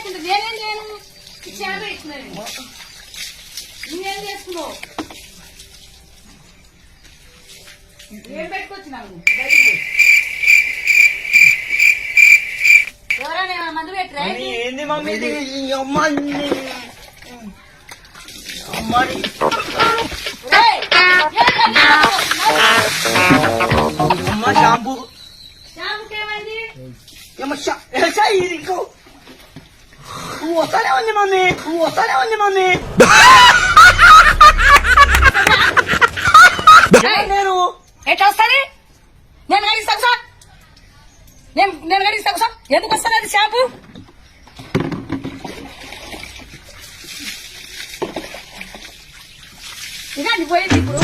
చేసుకుంటా నేనేం చేయను షాంపూ ఇచ్చినాను నువ్వేం చేసుకున్నావు ఏం పెట్టుకొచ్చినావు ఎవరైనా మందు పెట్టరా ఏంది మమ్మీ ఇది అమ్మాయి అమ్మ షాంపూ షాంపూకేమైంది వస్తానే ఉంది మమ్మీ నేను ఎట్లా వస్తుంది నేను గడిస్తాను సార్ నేను గడిస్తాను సార్ ఎందుకు వస్తుంది అది షాంపూ ఇక అది పోయింది ఇప్పుడు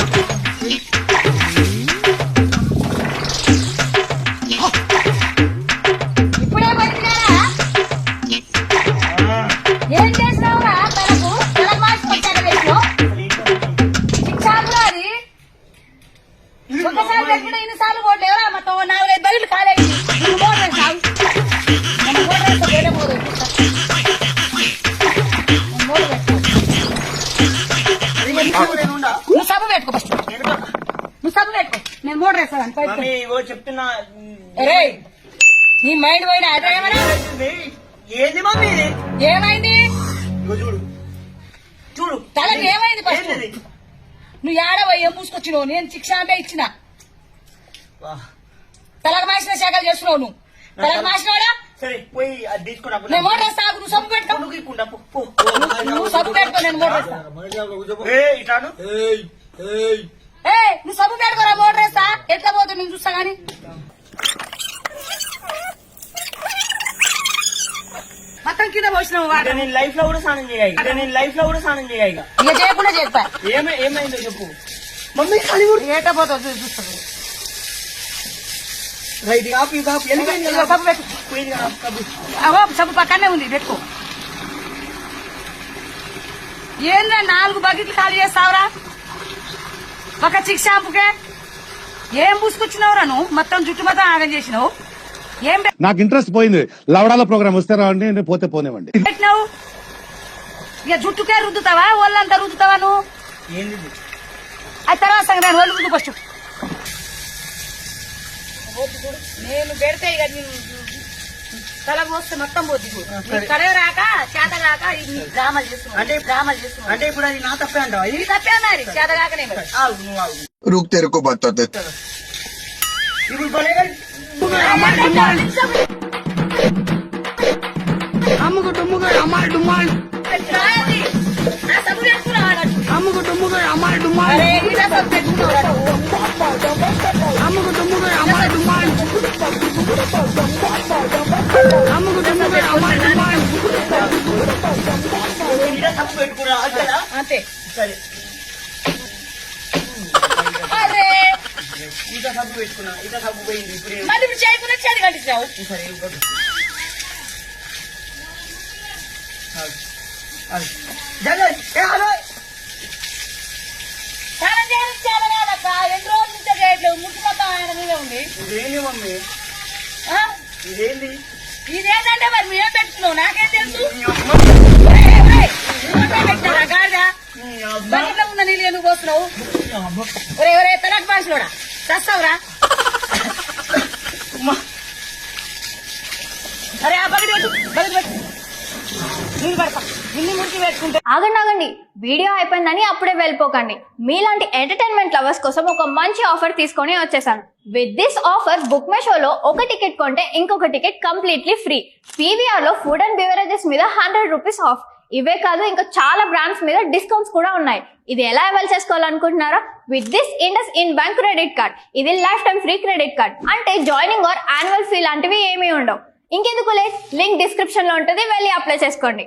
ఇప్పుడే పోయింది కదా ఏం చేసినావురా తలకు మార్చి వచ్చాక వేసినావు షాంపూ అది ఒకసారి పెట్టుకుంటే ఇన్నిసార్లు పోట్లేవరా మొత్తం 4-5 బయలు కాలేజీ నువ్వు మోటర్ సాగు మనం మోటర్ వేస్తే వేరే పోదు నువ్వు సబ్బు పెట్టుకో ఫస్ట్ నువ్వు సబ్బు పెట్టుకో నేను మోటర్ వేస్తాను మమ్మీ చెప్తున్నా అరే నీ మైండ్ పోయినా అదే ఏమన్నా ఏంది మమ్మీ ఇది ఏమైంది చూడు చూడు తలకి ఏమైంది ఫస్ట్ ఏంది నువ్వు ఏడవో ఏం పూసుకొచ్చినావు నేను శిక్ష అంటే ఇచ్చిన తలకు మాసిన శాఖలు చేస్తున్నావు నువ్వు తలకు మాసినవాడా సరే పోయి అది తీసుకున్నా నేను మోటార్ వేస్తా నువ్వు సబ్బు పెట్టుకో నువ్వు సబ్బు పెట్టుకో నేను మోటార్ వేస్తా ఇటాను ఏ నువ్వు సబ్బు పెట్టుకోరా మోటార్ వేస్తా ఎట్లా పోతుంది నేను చూస్తా గానీ మొత్తం కింద పోసినావు నేను లైఫ్ లో కూడా స్నానం చేయాలి ఇక ఇక చేయకుండా చెప్పా ఏమైందో చెప్పు మమ్మీ ఖాళీ కూడా ఏటా పోతుంది చూస్తాను రైట్ కాపు సబ్బు పెట్టు అవో సబ్బు పక్కనే ఉంది పెట్టుకో ఏంద్రా 4 బకెట్లు ఖాళీ చేస్తావురా ఒక చిక్ షాంపుకే ఏం పూసుకొచ్చినావురా నువ్వు మొత్తం జుట్టు మొత్తం ఆగం చేసినావు ఏం నాకు ఇంట్రెస్ట్ పోయింది లవడాల ప్రోగ్రామ్ వస్తే రావండి నేను పోతే పోనేవండి పెట్టినావు ఇక జుట్టుకే రుద్దుతావా ఒళ్ళంతా రుద్దుతావా నువ్వు ఏంది అది తర్వాత సంగతి ఒళ్ళు రుద్దు ఫస్ట్ నేను పెడితే ఇక తల పోస్తే మొత్తం పోద్ది కడే రాక చేత రాక డ్రామాలు చేస్తున్నావు అంటే ఇప్పుడు అది నా తప్పే అంటావా ఇది తప్పే మరి చేత రాకనే మరి నువ్వు ఆగు. रुक तेरे को बताते ఇప్పుడు భలేగా అమ్ముకు డుమ్ముకు అమ్మాయి డుమ్మాయి నా సబ్బు పెట్టుకున్నావా అమ్ముకు డుమ్ముకు అమ్మాయి డుమ్మాయి సబ్బు పెట్టుకున్నావు అమ్ముకు డుమ్ముకు అమ్మాయి డుమ్మాయి అమ్ముకు డుమ్ముకు అమ్మాయి డుమ్మాయి ఇలా తప్పు పెట్టుకున్నా అంతేనా అంతే సరే అరే ఇక సబ్బు పెట్టుకున్నా ఇక సబ్బు పోయింది ఇప్పుడు మళ్ళీ ఇప్పుడు చేయకుండా చేతి కట్టించావు సరే ఇవ్వదు స్నానం చేయడం చాలా కాదక్క 2 రోజుల నుంచే చేయట్లేదు ముట్టు మొత్తం ఆయన మీదే ఉంది ఇదేంది మమ్మీ ఆ? ఇదేంది ఇదేంటంటే మరి మీరే పెట్టుకున్నావు నాకేం తెలుసు నీ అమ్మ. బకెట్లో ఉన్న నీళ్ళు ఎందుకు పోస్తున్నావు నీ అమ్మ. ఒరే తలకు భాషలోడా చస్తావురా అమ్మ. అరే ఆ బకెట్ పెట్టు నీళ్ళు పడతా ఇన్ని మురికి పెట్టుకుంటే ఆగండి వీడియో అయిపోయిందని అప్పుడే వెళ్ళిపోకండి. మీలాంటి ఎంటర్టైన్మెంట్ లవర్స్ కోసం ఒక మంచి ఆఫర్ తీసుకొని వచ్చేసాను. With this offer book my షోలో ఒక టికెట్ కొంటే ఇంకొక టికెట్ కంప్లీట్లీ ఫ్రీ. పీవీఆర్ లో ఫుడ్ అండ్ బెవరేజెస్ మీద 100 రూపీస్ ఆఫ్. ఇవే కాదు ఇంకా చాలా బ్రాండ్స్ మీద డిస్కౌంట్స్ కూడా ఉన్నాయి. ఇది ఎలా అవైల్ చేసుకోవాలనుకుంటున్నారా? With this IndusInd bank credit card. ఇది lifetime free credit card. అంటే జాయినింగ్ ఆర్ యాన్యువల్ ఫీ లాంటివి ఏమీ ఉండవు. ఇంకెందుకు లేట్, లింక్ డిస్క్రిప్షన్ లో ఉంటుంది, వెళ్ళి అప్లై చేసుకోండి.